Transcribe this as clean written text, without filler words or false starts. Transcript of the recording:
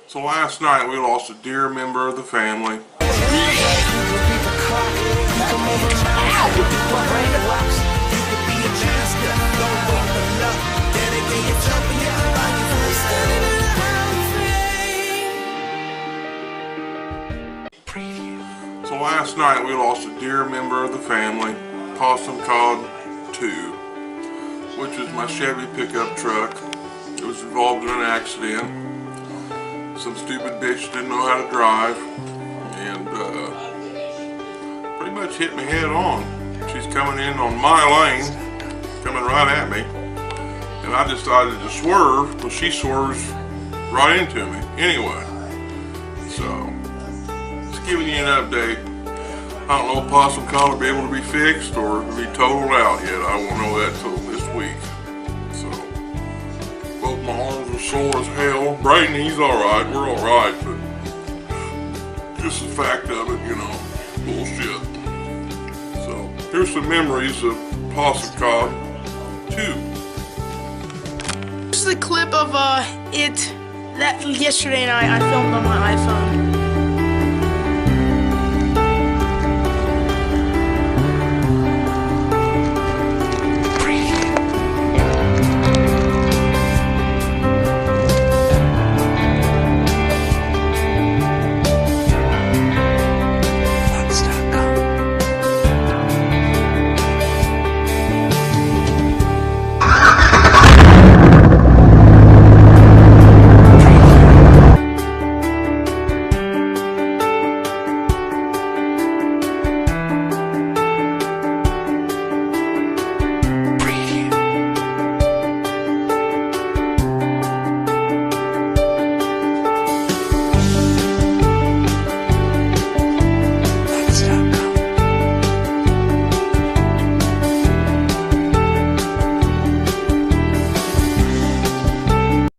So last night we lost a dear member of the family. So last night we lost a dear member of the family, Possum Cod 2, which is my Chevy pickup truck. It was involved in an accident. Some stupid bitch didn't know how to drive and pretty much hit me head on. She's coming in on my lane, coming right at me, and I decided to swerve, but she swerves right into me anyway. So, just giving you an update. I don't know if Possum Cod will be able to be fixed or be totaled out yet. I won't know that till this week. So, both my arms are sore as hell. Brayden, he's alright. We're alright, but just the fact of it, you know, bullshit. So, here's some memories of Possum Cod 2. This is a clip of it that yesterday night I filmed on my iPhone.